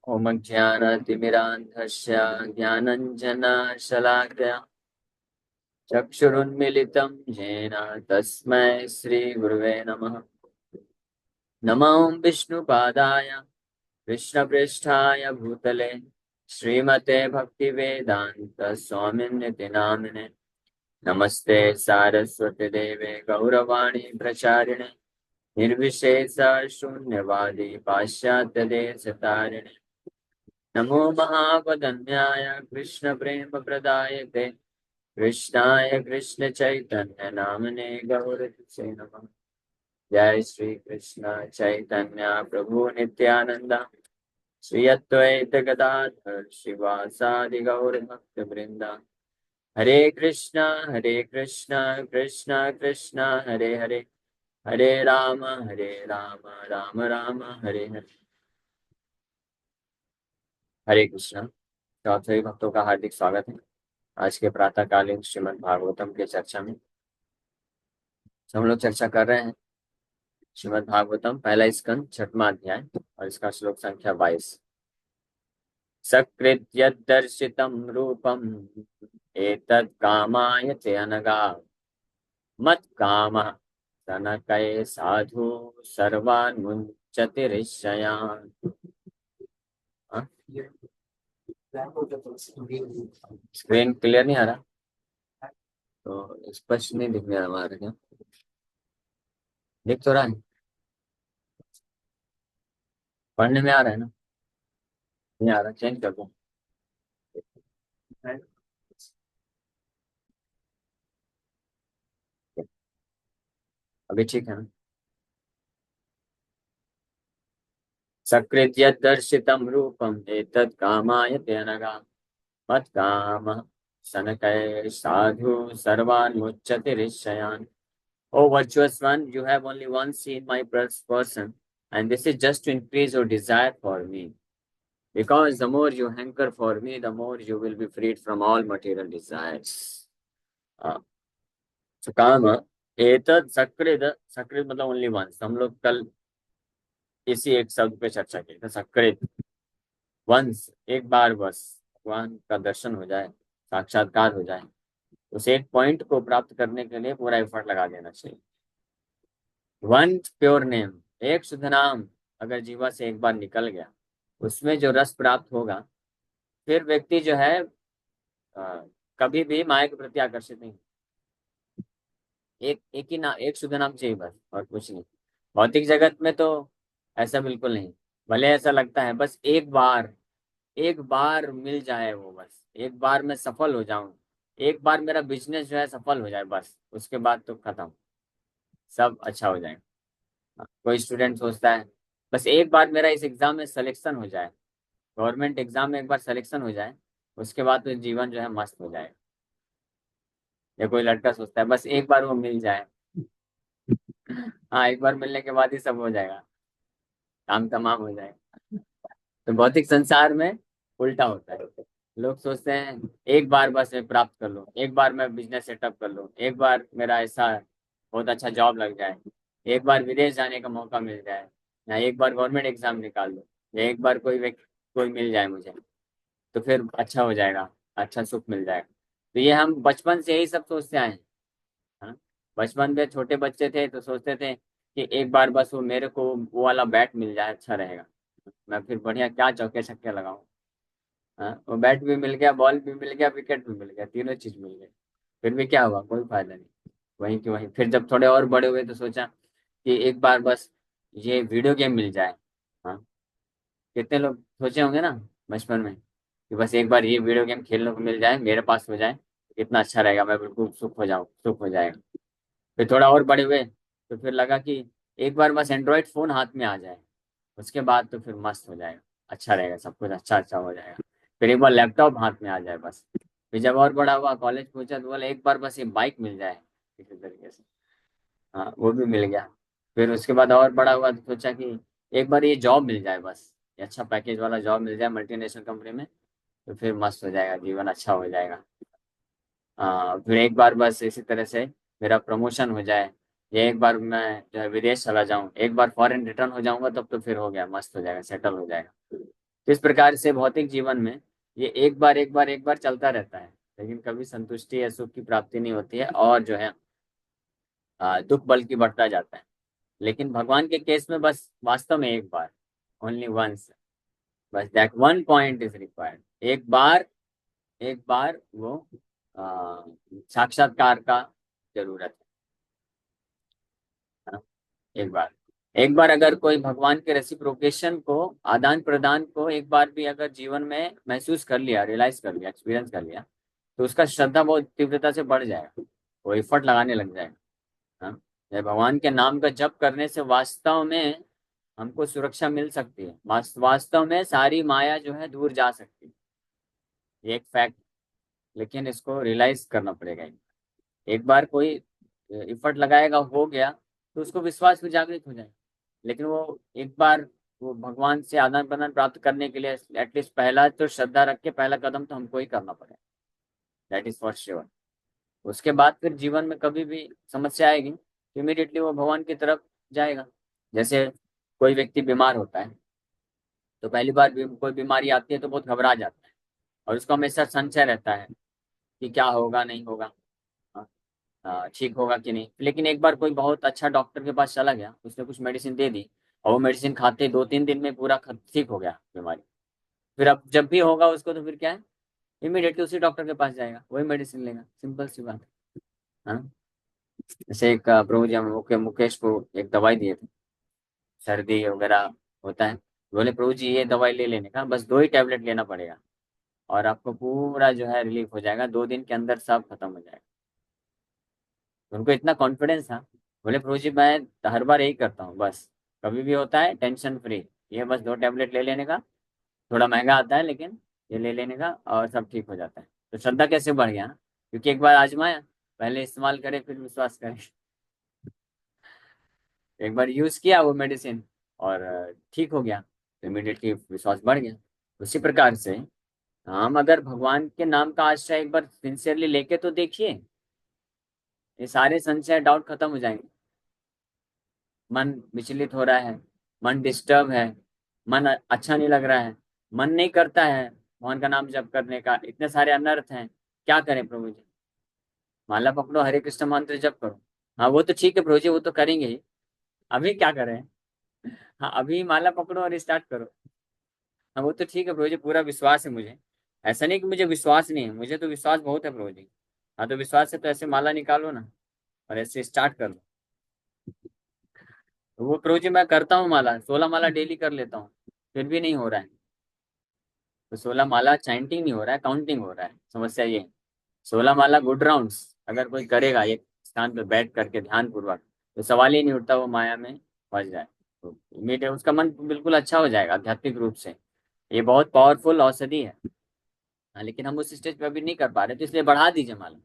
ओम ज्ञानातिमिरान्धस्य ज्ञानञ्जनशलाकया चक्षुरुन्मिलितं येन तस्मै श्रीगुरुवे नमः। नमो विष्णुपादाय कृष्णपृष्ठाय भूतले श्रीमते भक्तिवेदान्त स्वामिन्निति नामिने। नमस्ते सारस्वती देवे गौरवाणी प्रचारिणे निर्विशेष शून्यवादी पाश्चात्य देशतारिणे। नमो महावदन्याय कृष्ण प्रेम प्रदायते कृष्णाय कृष्ण चैतन्य नामने गौरसे नमः। जय श्री कृष्ण चैतन्य प्रभु नित्यानंद श्री अद्वैत गदाधर शिवासादि गौर भक्त वृंदा। हरे कृष्ण कृष्ण कृष्ण हरे हरे, हरे राम राम राम हरे हरे। हरे कृष्ण। चौथे भक्तों का हार्दिक स्वागत है आज के प्रातःकालीन श्रीमद् भागवतम के चर्चा में। हम लोग चर्चा कर रहे हैं श्रीमद् भागवतम पहला स्कंद छठवां अध्याय और इसका श्लोक संख्या 22। सकृद्यद्दर्शितं रूपम् एतत् कामायते अनगा मत्कामः सनकये साधु सर्वान् मुञ्चति ऋषयान्। हाँ? स्क्रीन क्लियर नहीं आ रहा तो स्पष्ट नहीं दिखने हमारे क्या दिख तो रहा है, पढ़ने में आ रहा है ना? नहीं आ रहा, चेंज कर दो। अभी ठीक है ना? सकृद्यद्दर्शितं रूपम् एतत् कामायते अनगा मत्कामः सनकये साधु सर्वान् मुच्यते ऋषयान्। O virtuous one, you have only once seen my person, and this is just to increase your desire for me. Because the more you hanker for me, the more you will be freed from all material desires. So काम एतद सकृद, सकृद मतलब only once. हम लोग कल इसी एक शब्द पे चर्चा की थी, सकृद वंस, एक बार बस भगवान का दर्शन हो जाए, साक्षात्कार हो जाए, उस एक पॉइंट को प्राप्त करने के लिए पूरा एफर्ट लगा देना चाहिए। वन प्योर नेम, एक शुद्ध नाम अगर जीवा से एक बार निकल गया, उसमें जो रस प्राप्त होगा, फिर व्यक्ति जो है कभी भी माया के प्रति आकर्षित नहीं। एक ही ना, एक शुद्ध नाम चाहिए बस, और कुछ नहीं। भौतिक जगत में तो ऐसा बिल्कुल नहीं। भले ऐसा लगता है बस एक बार मिल जाए वो, बस एक बार मैं सफल हो जाऊं, एक बार मेरा बिजनेस जो है सफल हो जाए, बस उसके बाद तो खत्म, सब अच्छा हो जाएगा। कोई स्टूडेंट सोचता है बस एक बार मेरा इस एग्जाम में सिलेक्शन हो जाए, गवर्नमेंट एग्जाम में एक बार सिलेक्शन हो जाए, उसके बाद तो जीवन जो है मस्त हो जाएगा। या कोई लड़का सोचता है बस एक बार वो मिल जाए, हाँ एक बार मिलने के बाद ही सब हो जाएगा, काम तमाम हो जाएगा। तो भौतिक संसार में उल्टा होता है। लोग सोचते हैं एक बार बस मैं प्राप्त कर लूँ, एक बार मैं बिजनेस सेटअप कर लूँ, एक बार मेरा ऐसा बहुत अच्छा जॉब लग जाए, एक बार विदेश जाने का मौका मिल जाए, या एक बार गवर्नमेंट एग्जाम निकाल लूँ, या एक बार कोई मिल जाए मुझे, तो फिर अच्छा हो जाएगा, अच्छा सुख मिल जाएगा। तो ये हम बचपन से यही सब सोचते आए हैं। हाँ? बचपन में छोटे बच्चे थे तो सोचते थे कि एक बार बस वो मेरे को वो वाला बैट मिल जाए, अच्छा रहेगा, मैं फिर बढ़िया क्या चौके छक्के लगाऊं। हाँ, वो बैट भी मिल गया, बॉल भी मिल गया, विकेट भी मिल गया, तीनों चीज मिल गई, फिर भी क्या हुआ, कोई फायदा नहीं। वहीं की वहीं फिर जब थोड़े और बड़े हुए तो सोचा कि एक बार बस ये वीडियो गेम मिल जाए। हाँ, कितने लोग सोचे होंगे ना बचपन में कि बस एक बार ये वीडियो गेम खेलने को मिल जाए, मेरे पास हो जाए, कितना अच्छा रहेगा, मैं बिल्कुल सुख हो जाएगा। फिर थोड़ा और बड़े हुए तो फिर लगा कि एक बार बस एंड्रॉइड फोन हाथ में आ जाए, उसके बाद तो फिर मस्त हो जाएगा, अच्छा रहेगा, सब कुछ अच्छा अच्छा हो जाएगा। फिर एक बार लैपटॉप हाथ में आ जाए बस। फिर जब और बड़ा हुआ, कॉलेज पहुंचा, तो बोला एक बार बस ये बाइक मिल जाए किसी तरीके से। हाँ, वो भी मिल गया। फिर उसके बाद और बड़ा हुआ तो सोचा कि एक बार ये जॉब मिल जाए बस, ये अच्छा पैकेज वाला जॉब मिल जाए मल्टीनेशनल कंपनी में, तो फिर मस्त हो जाएगा, जीवन अच्छा हो जाएगा। फिर एक बार बस इसी तरह से मेरा प्रमोशन हो जाए, या एक बार मैं जो है विदेश चला जाऊं, एक बार फॉरेन रिटर्न हो जाऊंगा, तब तो फिर हो गया, मस्त हो जाएगा, सेटल हो जाएगा। तो इस प्रकार से भौतिक जीवन में ये एक बार एक बार एक बार चलता रहता है, लेकिन कभी संतुष्टि या सुख की प्राप्ति नहीं होती है, और जो है दुख बल्कि बढ़ता जाता है। लेकिन भगवान के केस में बस वास्तव में एक बार, ओनली वंस, बस that one point is required. एक बार, एक बार वो आ, साक्षात्कार का जरूरत है ना? एक बार, एक बार अगर कोई भगवान के रेसिप्रोकेशन को, आदान प्रदान को एक बार भी अगर जीवन में महसूस कर लिया, रियलाइज कर लिया, एक्सपीरियंस कर लिया, तो उसका श्रद्धा बहुत तीव्रता से बढ़ जाएगा, वो एफर्ट लगाने लग जाएगा। हाँ, ये भगवान के नाम का जप करने से वास्तव में हमको सुरक्षा मिल सकती है, वास्तव में सारी माया जो है दूर जा सकती है, ये एक फैक्ट। लेकिन इसको रियलाइज करना पड़ेगा। एक बार कोई एफर्ट लगाएगा, हो गया, तो उसको विश्वास भी जागृत हो जाएगा। लेकिन वो एक बार वो भगवान से आदान प्रदान प्राप्त करने के लिए एटलीस्ट पहला तो श्रद्धा रख के पहला कदम तो हमको ही करना पड़ेगा, दैट इज फॉर श्योर। उसके बाद फिर जीवन में कभी भी समस्या आएगी तो इमीडिएटली वो भगवान की तरफ जाएगा। जैसे कोई व्यक्ति बीमार होता है, तो पहली बार भी कोई बीमारी आती है तो बहुत घबरा जाता है, और उसको हमेशा संशय रहता है कि क्या होगा, नहीं होगा, ठीक होगा कि नहीं। लेकिन एक बार कोई बहुत अच्छा डॉक्टर के पास चला गया, उसने कुछ मेडिसिन दे दी, और वो मेडिसिन खाते 2-3 दिन में पूरा ठीक हो गया बीमारी। फिर अब जब भी होगा उसको, तो फिर क्या है, इमीडिएटली उसी डॉक्टर के पास जाएगा, वही मेडिसिन लेगा, सिंपल सी बात है ना? जैसे एक प्रभु जी हमें मुकेश को एक दवाई दिए थे, सर्दी वगैरह होता है, बोले प्रभु जी ये दवाई ले लेने का, बस 2 ही टैबलेट लेना पड़ेगा और आपको पूरा जो है रिलीफ हो जाएगा, 2 दिन के अंदर सब खत्म हो जाएगा। उनको इतना कॉन्फिडेंस था। बोले प्रभु जी मैं हर बार यही करता हूँ, बस कभी भी होता है टेंशन फ्री, ये बस 2 टैबलेट ले लेने का, थोड़ा महंगा आता है लेकिन ये ले लेने का और सब ठीक हो जाता है। तो श्रद्धा कैसे बढ़ गया ना, क्योंकि एक बार आजमाया, पहले इस्तेमाल करे फिर विश्वास करे। एक बार यूज किया वो मेडिसिन और ठीक हो गया, तो इमीडिएटली विश्वास बढ़ गया। उसी प्रकार से हम अगर भगवान के नाम का आश्रय एक बार सिंसियरली लेके तो देखिए, ये सारे संशय डाउट खत्म हो जाएंगे। मन विचलित हो रहा है, मन डिस्टर्ब है, मन अच्छा नहीं लग रहा है, मन नहीं करता है भगवान का नाम जप करने का, इतने सारे अनर्थ हैं, क्या करें प्रभु जी? माला पकड़ो, हरे कृष्ण मंत्र जप करो। हाँ वो तो ठीक है प्रभु जी, वो तो करेंगे ही, अभी क्या करें? हाँ अभी माला पकड़ो और स्टार्ट करो। हाँ वो तो ठीक है प्रभु जी, पूरा विश्वास है मुझे, ऐसा नहीं कि मुझे विश्वास नहीं है, मुझे तो विश्वास बहुत है प्रभु जी। हाँ तो विश्वास है तो ऐसे माला निकालो ना और ऐसे स्टार्ट कर लो। तो वो प्रभु जी मैं करता हूँ माला, 16 माला डेली कर लेता हूँ, फिर भी नहीं हो रहा है। तो 16 माला चैंटिंग नहीं हो रहा है, काउंटिंग हो रहा है, समस्या ये है। 16 माला गुड राउंड्स अगर कोई करेगा एक स्थान पर बैठ करके ध्यान पूर्वक, तो सवाल ही नहीं उठता वो माया में फंस जाए, तो इमीडिएट उसका मन बिल्कुल अच्छा हो जाएगा आध्यात्मिक रूप से। ये बहुत पावरफुल औषधि है। हाँ, लेकिन हम उस स्टेज पे अभी नहीं कर पा रहे, तो इसलिए बढ़ा दीजिए माला।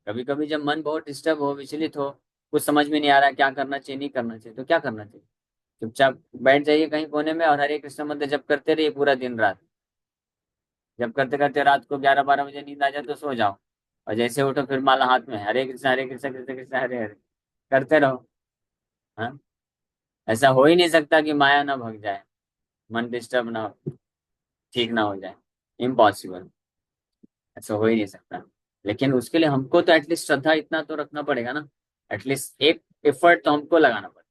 कभी कभी जब मन बहुत डिस्टर्ब हो, विचलित हो, कुछ समझ में नहीं आ रहा है क्या करना चाहिए, नहीं करना चाहिए, तो क्या करना चाहिए? चुपचाप बैठ जाइए कहीं कोने में और हरे कृष्ण मंत्र जप करते रहिए पूरा दिन रात। जब करते करते रात को 11-12 बजे नींद आ जाए तो सो जाओ, और जैसे उठो फिर माला हाथ में, हरे कृष्ण हरे कृष्ण कृष्ण कृष्ण हरे हरे करते रहो। हाँ, ऐसा हो ही नहीं सकता कि माया ना भग जाए, मन डिस्टर्ब ना हो, ठीक ना हो जाए, इम्पॉसिबल, ऐसा हो ही नहीं सकता। लेकिन उसके लिए हमको तो एटलीस्ट श्रद्धा इतना तो रखना पड़ेगा ना, एटलीस्ट एक एफर्ट तो हमको लगाना पड़ेगा।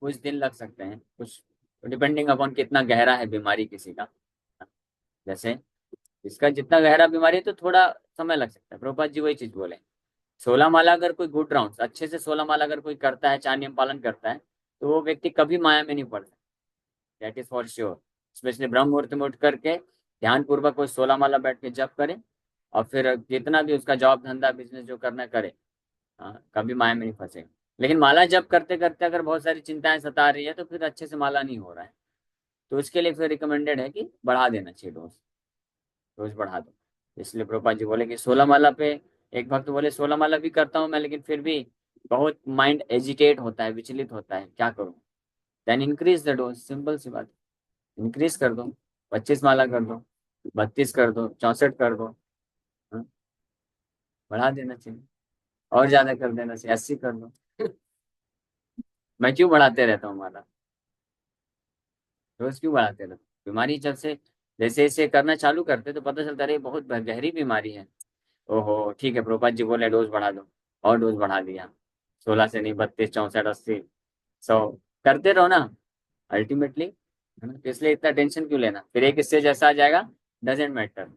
कुछ दिन लग सकते हैं, कुछ डिपेंडिंग अपॉन कितना गहरा है बीमारी किसी का। जैसे इसका जितना गहरा बीमारी है तो थोड़ा समय लग सकता है, प्रभुपाद जी वही चीज बोले। 16 माला अगर कोई गुड राउंड अच्छे से 16 माला अगर कोई करता है, 4 नियम पालन करता है, तो वो व्यक्ति कभी माया में नहीं पड़ता, that is for sure. Specially ब्रह्म मुहूर्त में उठ करके ध्यान पूर्वक कोई 16 माला बैठ के जप करे, और फिर जितना भी उसका जॉब धंधा बिजनेस जो करना है करे, हाँ कभी माया में नहीं फंसेगा। लेकिन माला जप करते करते अगर बहुत सारी चिंताएं सता रही है तो फिर अच्छे से माला नहीं हो रहा है, तो उसके लिए फिर रिकमेंडेड है कि बढ़ा देना चाहिए डोज, रोज बढ़ा दो। इसलिए प्रभुपाद जी बोले कि 16 माला पे, एक भक्त बोले 16 माला भी करता हूँ मैं लेकिन फिर भी बहुत माइंड एजिटेट होता है, विचलित होता है, क्या करूँ? Then increase the dose, simple सी बात, इंक्रीज कर दो, 25 माला कर दो, 32 कर दो, 64 कर दो, हाँ? बढ़ा देना चाहिए, और ज्यादा कर देना चाहिए, 80 कर दो। मैं क्यों बढ़ाते रहता हूँ माला? रोज क्यों बढ़ाते रहते? बीमारी जब से जैसे जैसे करना चालू करते तो पता चलता रहे बहुत गहरी बीमारी है। ओहो ठीक है, प्रभुपाद जी बोले डोज बढ़ा दो, और डोज बढ़ा दिया। 16 से नहीं, 32, 64, 80, 100 करते रहो ना अल्टीमेटली, है ना? तो इसलिए इतना टेंशन क्यों लेना? फिर एक स्टेज ऐसा आ जाएगा, डजेंट मैटर।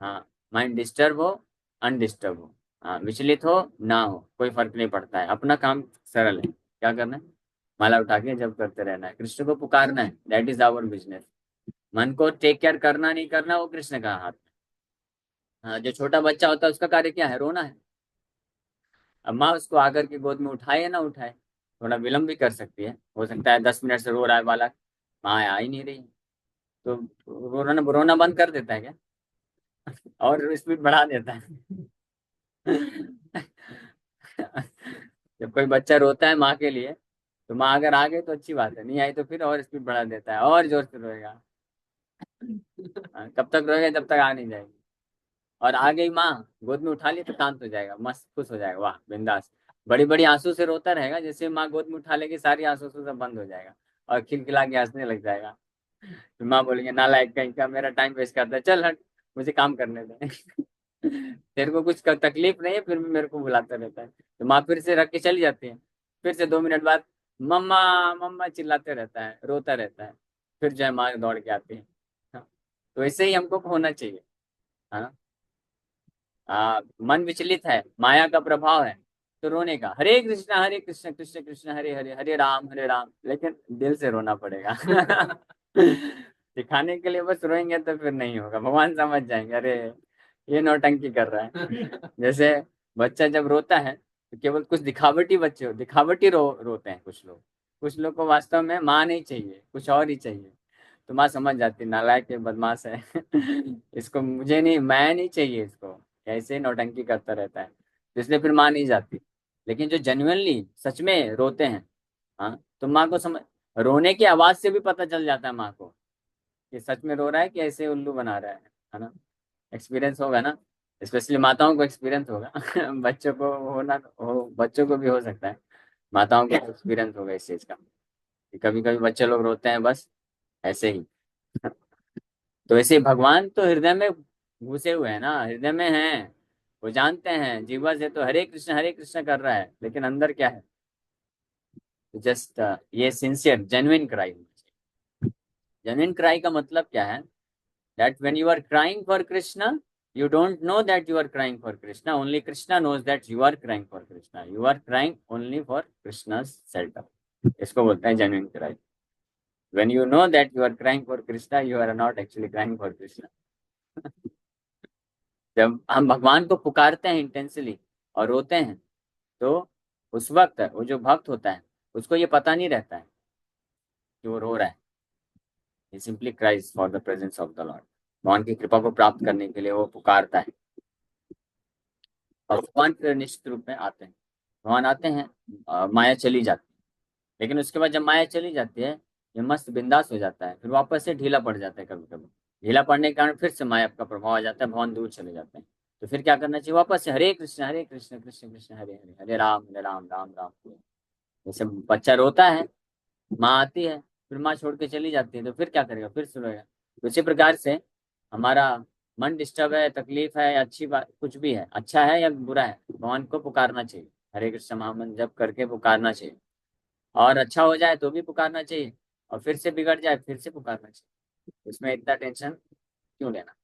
हाँ, माइंड डिस्टर्ब हो, अनडिस्टर्ब हो, हाँ, विचलित हो ना हो, कोई फर्क नहीं पड़ता है। अपना काम सरल है, क्या करना है? माला उठा के जब करते रहना है, कृष्ण को पुकारना है, दैट इज आवर बिजनेस। मन को टेक केयर करना नहीं करना वो कृष्ण का हाथ है। हाँ, जो छोटा बच्चा होता है उसका कार्य क्या है? रोना है। अब माँ उसको आकर के गोद में उठाए या ना उठाए, थोड़ा विलम्ब भी कर सकती है, हो सकता है 10 मिनट से रो रहा है बालक, माँ आ ही नहीं रही, तो रोना बंद कर देता है क्या? और स्पीड बढ़ा देता है। जब कोई बच्चा रोता है माँ के लिए, तो माँ अगर आ गई तो अच्छी बात है, नहीं आई तो फिर और स्पीड बढ़ा देता है, और जोर से रोएगा। हाँ, कब तक रोएगा? जब तक आ नहीं जाएगी। और आ गई माँ, गोद में उठा ली तो शांत हो जाएगा, मस्त खुश हो जाएगा, वाह बिंदास। बड़ी बड़ी आंसू से रोता रहेगा, जैसे माँ गोद में उठा लेगी सारी आंसू से सब बंद हो जाएगा, और खिलखिला के हंसने लग जाएगा। फिर माँ बोलेंगे नालायक कहीं का, मेरा टाइम वेस्ट करता है, चल हट, मुझे काम करने दे। तेरे को कुछ तकलीफ नहीं है फिर भी मेरे को बुलाता रहता है। तो माँ फिर से रख के चली जाती है। फिर से 2 मिनट बाद मम्मा मम्मा चिल्लाते रहता है, रोता रहता है। फिर जो है माँ दौड़ के आती है। हाँ, तो ऐसे ही हमको होना चाहिए। हाँ, मन विचलित है, माया का प्रभाव है, तो रोने का, हरे कृष्ण कृष्ण कृष्ण हरे हरे, हरे राम, लेकिन दिल से रोना पड़ेगा। दिखाने के लिए बस रोएंगे तो फिर नहीं होगा, भगवान समझ जाएंगे, अरे ये नौटंकी कर रहा है। जैसे बच्चा जब रोता है तो केवल कुछ दिखावटी बच्चे हो, दिखावटी रोते हैं कुछ लोग। कुछ लोग को वास्तव में माँ नहीं चाहिए, कुछ और ही चाहिए। तो माँ समझ जाती नालायक है, बदमाश है। इसको मुझे नहीं, मैं नहीं चाहिए इसको, ऐसे ही नौटंकी करता रहता है, तो इसलिए फिर माँ नहीं जाती। लेकिन जो जेन्युइनली सच में रोते हैं, हाँ, तो माँ को समझ, रोने की आवाज से भी पता चल जाता है माँ को कि सच में रो रहा है कि ऐसे उल्लू बना रहा है ना? एक्सपीरियंस होगा ना, स्पेशली माताओं को एक्सपीरियंस होगा। बच्चों को होना हो, बच्चों को भी हो सकता है, माताओं को एक्सपीरियंस होगा इस चीज का, कि कभी कभी बच्चे लोग रोते हैं बस ऐसे ही। तो ऐसे ही भगवान तो हृदय में घुसे हुए हैं ना, हृदय में हैं, वो जानते हैं जीवा से तो हरे कृष्ण कर रहा है, लेकिन अंदर क्या है? जस्ट ये sincere genuine cry. Genuine cry का मतलब क्या है? That when you are crying for Krishna, you don't know that you are crying for Krishna, only Krishna knows that you are crying for Krishna, you are crying only for Krishna's shelter। इसको बोलते हैं genuine cry। when you know that you are crying for Krishna, you are not actually crying for Krishna। जब हम भगवान को पुकारते हैं intensely और रोते हैं, तो उस वक्त वो जो भक्त होता है उसको ये पता नहीं रहता है कि वो रो रहा है। he simply cries for the presence of the Lord। भगवान की कृपा को प्राप्त करने के लिए वो पुकारता है। और भगवान फिर निश्चित रूप में आते हैं, भगवान आते हैं, माया चली जाती है। लेकिन उसके बाद जब माया चली जाती है, ये मस्त बिंदास हो जाता है, फिर वापस से ढीला पड़ जाता है कभी कभी। ढीला पड़ने के कारण फिर से माया का प्रभाव आ जाता है, भगवान दूर चले जाते हैं। तो फिर क्या करना चाहिए? वापस से हरे कृष्ण कृष्ण कृष्ण हरे हरे, हरे राम राम राम। जैसे बच्चा रोता है, माँ आती है, फिर माँ छोड़ के चली जाती है, तो फिर क्या करेगा? फिर से रोएगा। तो इसी प्रकार से हमारा मन डिस्टर्ब है, तकलीफ है, अच्छी बात कुछ भी है, अच्छा है या बुरा है, भगवान को पुकारना चाहिए, हरे कृष्ण महामंत्र जप करके पुकारना चाहिए। और अच्छा हो जाए तो भी पुकारना चाहिए, और फिर से बिगड़ जाए फिर से पुकारना चाहिए। इसमें इतना टेंशन क्यों लेना?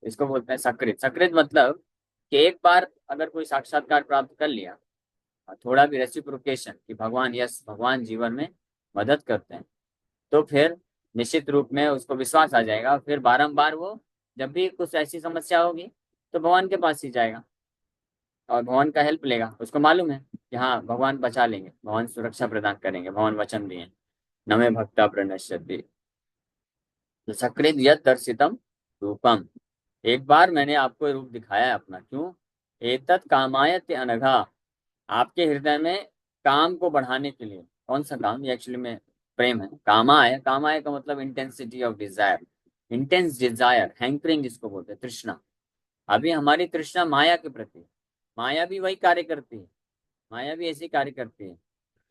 इसको बोलते हैं सकृत। सकृत मतलब कि एक बार अगर कोई साक्षात्कार प्राप्त कर लिया, और थोड़ा भी रेसिप्रोकेशन कि भगवान, यस भगवान जीवन में मदद करते हैं, तो फिर निश्चित रूप में उसको विश्वास आ जाएगा, और फिर बारंबार वो जब भी कुछ ऐसी समस्या होगी तो भगवान के पास ही जाएगा और भगवान का हेल्प लेगा। उसको मालूम है कि हाँ भगवान बचा लेंगे, भगवान सुरक्षा प्रदान करेंगे, भगवान वचन दिए नमे भक्ता प्रणश्यति। तो सकृत यद दर्शितम रूपम, एक बार मैंने आपको रूप दिखाया है अपना, क्यों? एतत् कामायत्य अनघा, आपके हृदय में काम को बढ़ाने के लिए। कौन सा काम? ये एक्चुअली में प्रेम है। कामाय, कामाय का मतलब intensity of desire, intense desire, hankering जिसको बोलते हैं, तृष्णा। अभी हमारी तृष्णा माया के प्रति है। माया भी वही कार्य करती है, माया भी ऐसी कार्य करती है,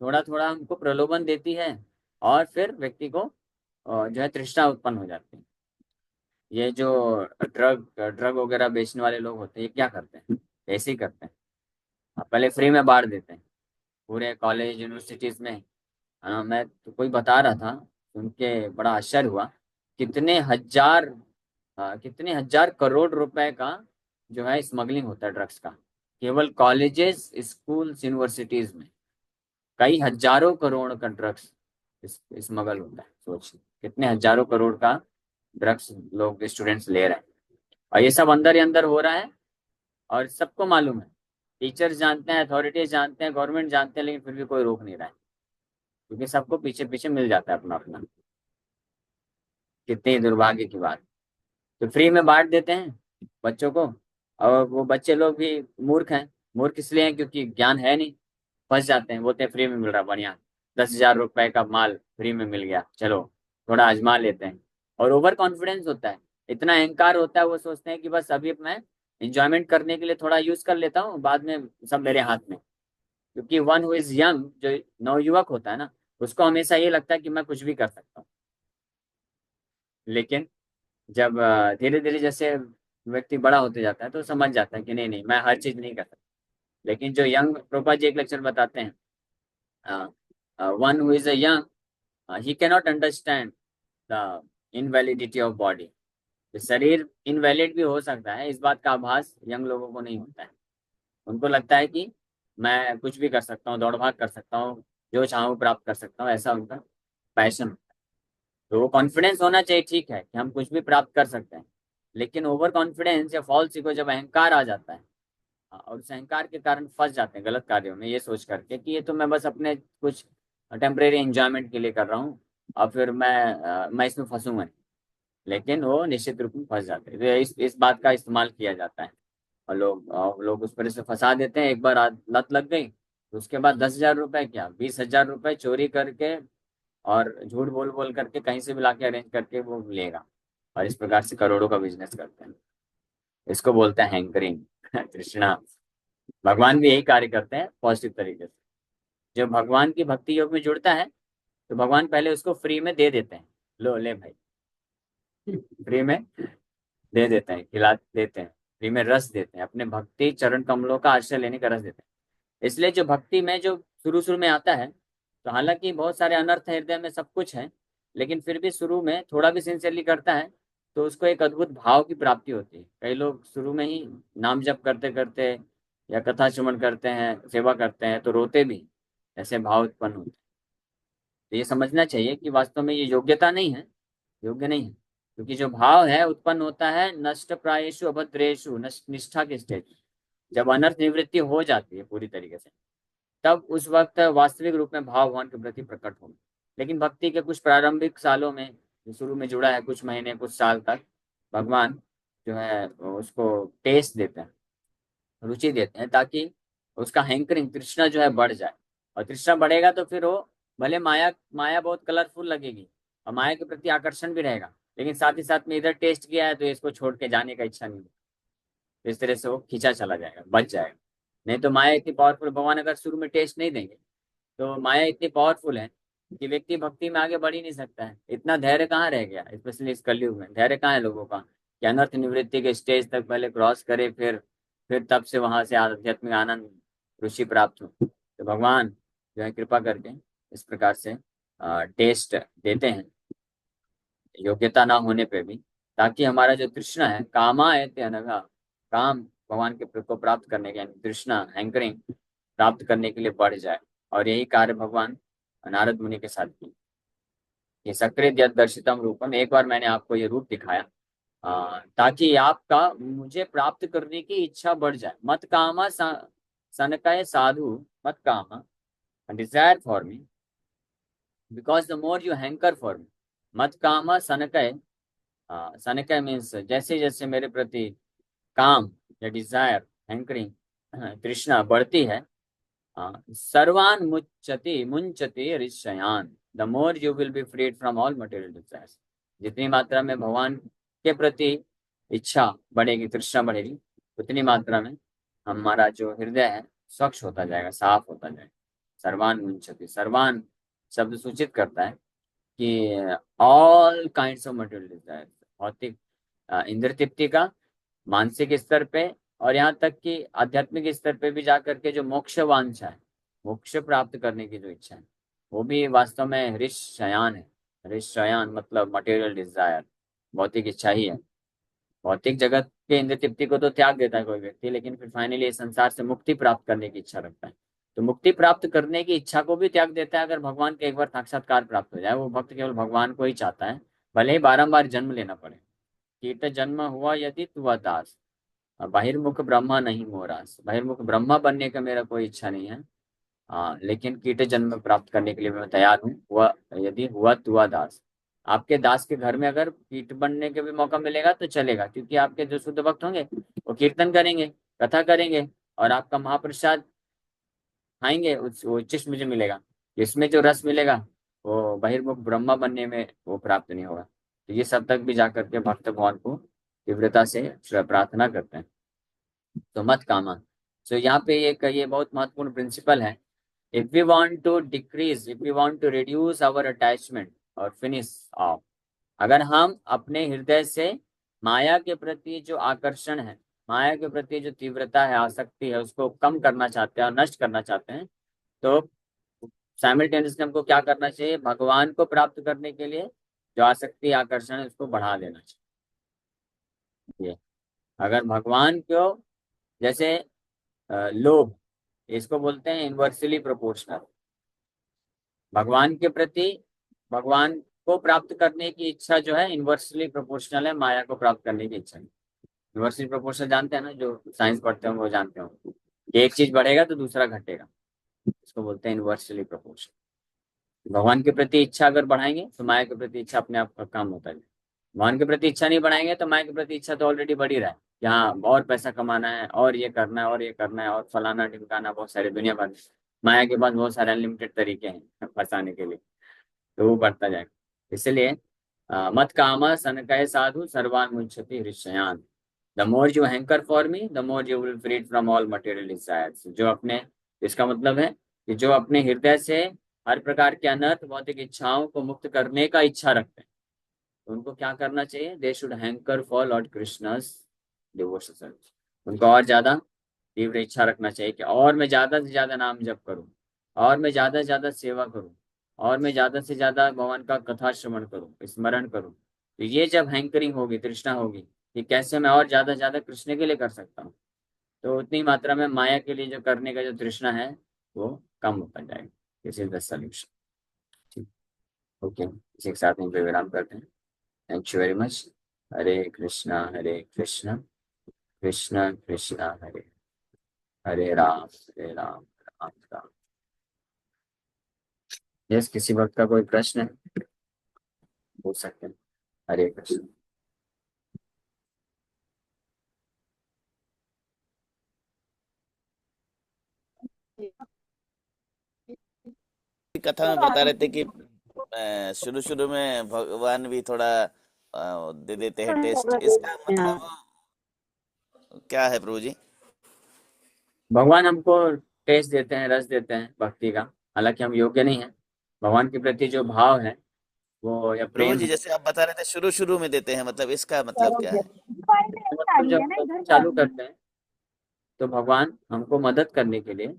थोड़ा थोड़ा हमको प्रलोभन देती है, और फिर व्यक्ति को जो है तृष्णा उत्पन्न हो जाती है। ये जो ड्रग ड्रग वगैरह बेचने वाले लोग होते हैं, ये क्या करते हैं, ऐसे ही करते हैं। पहले फ्री में बांट देते हैं पूरे कॉलेज यूनिवर्सिटीज में। मैं तो कोई बता रहा था, सुन के बड़ा आश्चर्य हुआ। कितने हजार करोड़ रुपए का जो है स्मगलिंग होता है ड्रग्स का, केवल कॉलेजेस स्कूल्स यूनिवर्सिटीज में। कई हजारों करोड़ का ड्रग्स स्मगल होता है। सोच कितने हजारों करोड़ का ड्रग्स लोग स्टूडेंट्स ले रहे हैं, और ये सब अंदर ही अंदर हो रहा है। और सबको मालूम है, टीचर्स जानते हैं, अथॉरिटीज जानते हैं, गवर्नमेंट जानते हैं, लेकिन फिर भी कोई रोक नहीं रहा है, क्योंकि सबको पीछे पीछे मिल जाता है अपना अपना। कितनी दुर्भाग्य की बात। तो फ्री में बांट देते हैं बच्चों को, और वो बच्चे लोग भी मूर्ख हैं। मूर्ख इसलिए हैं क्योंकि ज्ञान है नहीं, फंस जाते हैं, बोलते हैं फ्री में मिल रहा बढ़िया, 10,000 रुपए का माल फ्री में मिल गया, चलो थोड़ा आजमा लेते हैं। और ओवर कॉन्फिडेंस होता है, इतना अहंकार होता है, वो सोचते हैं कि बस अभी मैं इंजॉयमेंट करने के लिए थोड़ा यूज कर लेता हूँ, बाद में सब मेरे हाथ में। क्योंकि वन हु इज यंग, जो नवयुवक होता है ना, उसको हमेशा ये लगता है कि मैं कुछ भी कर सकता हूँ। लेकिन जब धीरे धीरे जैसे व्यक्ति बड़ा होते जाता है तो समझ जाता है कि नहीं नहीं, मैं हर चीज नहीं कर सकता। लेकिन जो यंग, प्रोपा जी एक लेक्चर बताते हैं, one who is a young he cannot understand the invalidity of body. शरीर इनवैलिड भी हो सकता है, इस बात का आभास यंग लोगों को नहीं होता है। उनको लगता है कि मैं कुछ भी कर सकता हूँ, दौड़ भाग कर सकता हूँ, जो चाहूँ प्राप्त कर सकता हूँ, ऐसा उनका पैशन। तो वो कॉन्फिडेंस होना चाहिए, ठीक है कि हम कुछ भी प्राप्त कर सकते हैं। लेकिन ओवर कॉन्फिडेंस या फॉल्स इगो, जब अहंकार आ जाता है, और उस अहंकार के कारण फंस जाते हैं गलत कार्यों में, ये सोच करके कि ये तो मैं बस अपने कुछ टेम्परेरी एंजॉयमेंट के लिए कर रहा हूँ, और फिर मैं इसमें फंसूंगा नहीं। लेकिन वो निश्चित रूप में फंस जाते हैं। तो इस बात का इस्तेमाल किया जाता है, और लोग उस पर से फंसा देते हैं। एक बार लत लग गई तो उसके बाद 10,000 रुपए क्या, 20,000 रुपए चोरी करके और झूठ बोल बोल करके कहीं से भी लाके अरेंज करके वो लेगा, और इस प्रकार से करोड़ों का बिजनेस करते हैं। इसको बोलते हैं हैंकरिंग तृष्णा। भगवान भी यही कार्य करते हैं पॉजिटिव तरीके से। जो भगवान की भक्ति योग में जुड़ता है, तो भगवान पहले उसको फ्री में दे देते हैं। लो ले भाई, फ्री में दे देते हैं, खिला देते हैं, फ्री में रस देते हैं, अपने भक्ति चरण कमलों का आश्रय लेने का रस देते हैं। इसलिए जो भक्ति में जो शुरू शुरू में आता है, तो हालांकि बहुत सारे अनर्थ है हृदय में, सब कुछ है, लेकिन फिर भी शुरू में थोड़ा भी सिंसियरली करता है तो उसको एक अद्भुत भाव की प्राप्ति होती है। कई लोग शुरू में ही नाम जप करते करते या कथा श्रवण करते हैं, सेवा करते हैं, तो रोते भी, ऐसे भाव उत्पन्न होते हैं। तो ये समझना चाहिए कि वास्तव में ये योग्यता नहीं है, योग्य नहीं है। क्योंकि जो भाव है उत्पन्न होता है नष्ट प्रायेषु अभद्रेषु, निष्ठा के स्टेज। जब अनर्थ निवृत्ति हो जाती है पूरी तरीके से, तब उस वक्त वास्तविक रूप में भाव भगवान के प्रति प्रकट होंगे। लेकिन भक्ति के कुछ प्रारंभिक सालों में, जो शुरू में जुड़ा है, कुछ महीने कुछ साल तक, भगवान जो है उसको टेस्ट देते हैं, रुचि देते हैं, ताकि उसका हैंकरिंग तृष्णा जो है बढ़ जाए। और तृष्णा बढ़ेगा तो फिर वो, भले माया माया बहुत कलरफुल लगेगी और माया के प्रति आकर्षण भी रहेगा, लेकिन साथ ही साथ में इधर टेस्ट किया है तो इसको छोड़ के जाने का इच्छा नहीं। तो इस तरह से वो खींचा चला जाएगा, बच जाएगा। नहीं तो माया इतनी पावरफुल, भगवान अगर शुरू में टेस्ट नहीं देंगे, तो माया इतनी पावरफुल है कि व्यक्ति भक्ति में आगे बढ़ ही नहीं सकता है। इतना धैर्य कहाँ रह गया, स्पेशली इस कलयुग में धैर्य कहाँ है लोगों का कि अनर्थ निवृत्ति के स्टेज तक पहले क्रॉस करे, फिर तब से वहां से आध्यात्मिक आनंद रुचि प्राप्त हो। तो भगवान जो है कृपा करके इस प्रकार से टेस्ट देते हैं, योग्यता ना होने पे भी, ताकि हमारा जो तृष्णा है, कामा है ते अनघा, काम भगवान के को प्राप्त करने के, यानी तृष्णा हैंकरिंग प्राप्त करने के लिए बढ़ जाए। और यही कार्य भगवान नारद मुनि के साथ की। ये सकृत यद दर्शितम रूपम, एक बार मैंने आपको ये रूप दिखाया ताकि आपका मुझे प्राप्त करने की इच्छा बढ़ जाए। मत कामा सनकय साधु, मत कामा desire for me, because the more you hanker for me. मत कामा सनकय, सनकय मीन्स जैसे जैसे मेरे प्रति काम या डिजायर, हैंकरिंग, तृष्णा बढ़ती है, सर्वान मुच्यति मुंचति ऋषयान, the more you will be freed from all material desires. जितनी मात्रा में भगवान के प्रति इच्छा बढ़ेगी, तृष्णा बढ़ेगी, उतनी मात्रा में हमारा जो हृदय है स्वच्छ होता जाएगा, साफ होता जाएगा। सर्वान मुंचति, सर्वान शब्द सूचित करता है कि all kinds of material desire, भौतिक इंद्र तृप्ति का, मानसिक स्तर पे, और यहाँ तक कि आध्यात्मिक स्तर पे भी जाकर के जो मोक्ष वांछा है, मोक्ष प्राप्त करने की जो इच्छा है, वो भी वास्तव में हृष शयान है। हृष शयान मतलब मटेरियल डिजायर, भौतिक इच्छा ही है। भौतिक जगत के इंद्र तृप्ति को तो त्याग देता है कोई व्यक्ति, लेकिन फिर फाइनली इस संसार से मुक्ति प्राप्त करने की इच्छा रखता है। तो मुक्ति प्राप्त करने की इच्छा को भी त्याग देता है अगर भगवान के एक बार साक्षात्कार प्राप्त हो जाए। वो भक्त केवल भगवान को ही चाहता है, भले ही बारंबार जन्म लेना पड़े। कीट जन्म हुआ यदि तुआ दास, बहिर्मुख ब्रह्मा नहीं मोरास। बहिर्मुख ब्रह्मा बनने का मेरा कोई इच्छा नहीं है, लेकिन कीट जन्म प्राप्त करने के लिए मैं तैयार हूँ। हुआ यदि हुआ तुआ दास, आपके दास के घर में अगर कीट बनने का भी मौका मिलेगा तो चलेगा, क्योंकि आपके जो शुद्ध भक्त होंगे वो कीर्तन करेंगे, कथा करेंगे, और आपका महाप्रसाद खाएंगे, उस वो उच्चिष्ट मुझे मिलेगा। इसमें जो रस मिलेगा वो बहिर्मुख ब्रह्मा बनने में वो प्राप्त नहीं होगा। तो ये सब तक भी जाकर के भक्त भगवान को तीव्रता से प्रार्थना करते हैं। तो मत कामा। तो यहाँ पे ये बहुत महत्वपूर्ण प्रिंसिपल है। If we want to decrease, if we want to reduce our attachment और फिनिश ऑफ, अगर हम अपने हृदय से माया के प्रति जो आकर्षण है, माया के प्रति जो तीव्रता है, आसक्ति है, उसको कम करना चाहते हैं और नष्ट करना चाहते हैं, तो साइमल्टेनियसली हमको क्या करना चाहिए? भगवान को प्राप्त करने के लिए जो आसक्ति आकर्षण है उसको बढ़ा देना चाहिए। अगर भगवान को, जैसे लोभ, इसको बोलते हैं इनवर्सली प्रोपोर्शनल। भगवान के प्रति, भगवान को प्राप्त करने की इच्छा जो है इनवर्सली प्रोपोर्शनल है माया को प्राप्त करने की इच्छा। इनवर्सली प्रोपोर्शनल जानते हैं ना, जो साइंस पढ़ते हैं वो जानते हो कि एक चीज बढ़ेगा तो दूसरा घटेगा, इसको बोलते हैं इनवर्सली प्रोपोर्शनल। भगवान के प्रति इच्छा अगर बढ़ाएंगे तो माया के प्रति इच्छा अपने आप का काम होता है। भगवान के प्रति इच्छा नहीं बढ़ाएंगे तो माया के प्रति इच्छा तो ऑलरेडी बढ़ ही रहा है, कि हाँ और पैसा कमाना है, और ये करना है, और ये करना है, और फलाना ढिमकाना, बहुत सारी दुनिया भर। माया के पास बहुत सारे अनलिमिटेड तरीके हैं फंसाने के लिए, तो वो बढ़ता जाएगा। इसलिए मत कामा सनकय साधु सर्वान मुंचति हृष्यान। The more you hanker for me the more you will freed from all material desires. जो अपने, इसका मतलब है कि जो अपने हृदय से हर प्रकार के अनर्थ भौतिक इच्छाओं को मुक्त करने का इच्छा रखते हैं, तो उनको क्या करना चाहिए? They should hanker for Lord Krishna's devotion service. उनको और ज्यादा तीव्र इच्छा रखना चाहिए कि और मैं ज्यादा से ज्यादा नाम जप करूं, और मैं ज्यादा से ज्यादा सेवा करूं, और मैं ज्यादा से ज्यादा भगवान का कथा श्रवण करूं, स्मरण करूं। तो ये जब हैंकरिंग होगी, तृष्णा होगी कि कैसे मैं और ज्यादा से ज्यादा कृष्ण के लिए कर सकता हूँ, तो उतनी मात्रा में माया के लिए जो करने का जो तृष्णा है वो कम होता जाएगा। This is the solution. ठीक, ओके, इसी के साथ यहीं पे विराम करते हैं। Thank you very much. Hare Krishna Krishna Krishna Hare Hare Ram, Hare Ram Ram Ram. Yes, किसी वक्त का कोई प्रश्न है पूछ सकते हैं। हरे कृष्ण। कथा में बता रहे थे कि शुरू शुरू में भगवान भी थोड़ा दे देते हैं टेस्ट, इसका मतलब क्या है प्रभु जी? भगवान हमको टेस्ट देते हैं, रस देते हैं भक्ति का। हालांकि हम योग्य नहीं है, भगवान के प्रति जो भाव है वो, या प्रभु प्रेम जी है, जैसे आप बता रहे थे शुरू शुरू में देते हैं, मतलब इसका मतलब क्या है? मतलब जब चालू करते हैं तो भगवान हमको मदद करने के लिए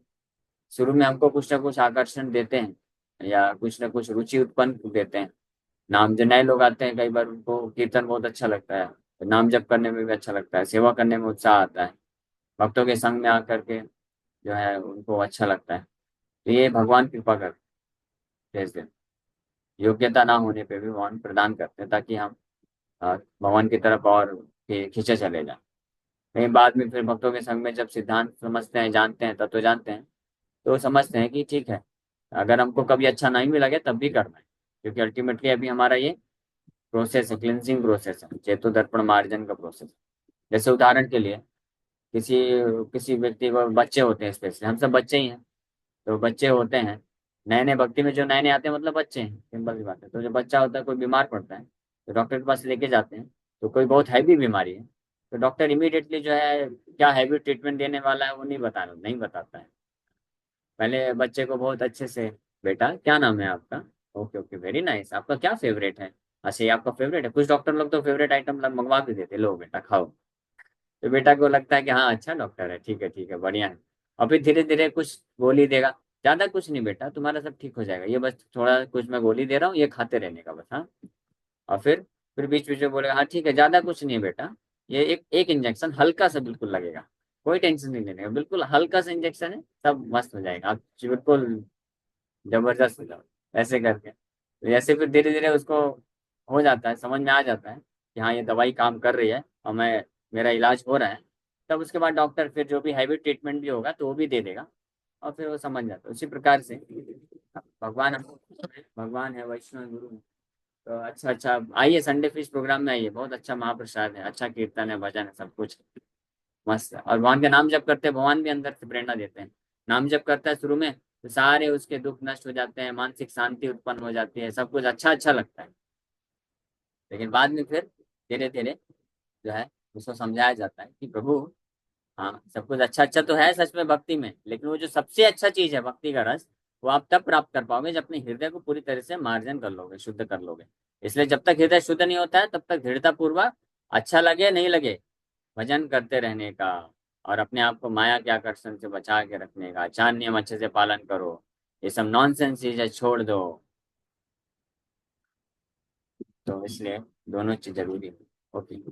शुरू में हमको कुछ ना कुछ आकर्षण देते हैं, या कुछ ना कुछ रुचि उत्पन्न देते हैं। नाम, जो नए लोग आते हैं कई बार उनको कीर्तन बहुत अच्छा लगता है, तो नाम जप करने में भी अच्छा लगता है, सेवा करने में उत्साह आता है, भक्तों के संग में आकर के जो है उनको अच्छा लगता है। तो ये भगवान कृपा कर भेज दें, योग्यता ना होने पे भी भगवान प्रदान करते हैं, ताकि हम भगवान की तरफ और खींचे चले जाएं। कहीं बाद में फिर भक्तों के संग में जब सिद्धांत समझते हैं, जानते हैं, तब तो जानते हैं, तो समझते हैं कि ठीक है, अगर हमको कभी अच्छा नहीं भी लगे तब भी करना है, क्योंकि अल्टीमेटली अभी हमारा ये प्रोसेस है, क्लिनजिंग प्रोसेस है, चेतो दर्पण मार्जन का प्रोसेस। जैसे उदाहरण के लिए किसी किसी व्यक्ति को, बच्चे होते हैं स्पेशली, हम सब बच्चे ही हैं, तो बच्चे होते हैं नए नए भक्ति में, जो नए नए आते हैं मतलब बच्चे हैं, सिंपल सी बात है। तो जो बच्चा होता है कोई बीमार पड़ता है तो डॉक्टर के पास लेके जाते हैं, तो कोई बहुत हैवी बीमारी है, तो डॉक्टर इमीडिएटली जो है क्या हैवी ट्रीटमेंट देने वाला है वो नहीं बताता है। पहले बच्चे को बहुत अच्छे से, बेटा क्या नाम है आपका, ओके ओके, वेरी नाइस। आपका क्या फेवरेट है? अच्छा, ये आपका फेवरेट है। कुछ डॉक्टर लोग तो फेवरेट आइटम मंगवा भी देते, लो बेटा खाओ। तो बेटा को लगता है कि हाँ अच्छा डॉक्टर है, ठीक है बढ़िया है। और फिर धीरे धीरे कुछ गोली देगा। ज्यादा कुछ नहीं बेटा, तुम्हारा सब ठीक हो जाएगा, ये बस थोड़ा कुछ मैं गोली दे रहा हूँ, ये खाते रहने का बस, हाँ। और फिर बीच बीच में बोलेगा हाँ ठीक है, ज्यादा कुछ नहीं है बेटा, ये एक एक इंजेक्शन हल्का सा बिल्कुल लगेगा, कोई टेंशन नहीं लेने का, बिल्कुल हल्का सा इंजेक्शन है, सब मस्त हो जाएगा, आप बिल्कुल जबरदस्त हो जाओ। ऐसे करके तो ऐसे फिर धीरे धीरे उसको हो जाता है, समझ में आ जाता है कि हाँ ये दवाई काम कर रही है और मैं मेरा इलाज हो रहा है। तब उसके बाद डॉक्टर फिर जो भी हैवी ट्रीटमेंट भी होगा तो वो भी दे देगा। और फिर वो समझ जाता है उसी प्रकार से। भगवान भगवान है, वैष्णव गुरु है। तो अच्छा अच्छा, आइए संडे फिश प्रोग्राम में आइए, बहुत अच्छा महाप्रसाद है, अच्छा कीर्तन है, भजन है, सब कुछ मस्त है। और भगवान का नाम जप करते हैं, भगवान भी अंदर से प्रेरणा देते हैं। नाम जप करता है शुरू में तो सारे उसके दुख नष्ट हो जाते हैं, मानसिक शांति उत्पन्न हो जाती है, सब कुछ अच्छा अच्छा लगता है। लेकिन बाद में फिर धीरे धीरे जो है उसको समझाया जाता है कि प्रभु, हाँ सब कुछ अच्छा अच्छा तो है सच में भक्ति में, लेकिन वो जो सबसे अच्छा चीज है भक्ति का रस, वो आप तब प्राप्त कर पाओगे जब अपने हृदय को पूरी तरह से मार्जन कर लोगे, शुद्ध कर लोगे। इसलिए जब तक हृदय शुद्ध नहीं होता है तब तक दृढ़ता पूर्वक, अच्छा लगे नहीं लगे, भजन करते रहने का, और अपने आप को माया के आकर्षण से बचा के रखने का, 4 नियम अच्छे से पालन करो, ये सब नॉनसेंस चीजें छोड़ दो। तो इसलिए दोनों चीज जरूरी है। ओके।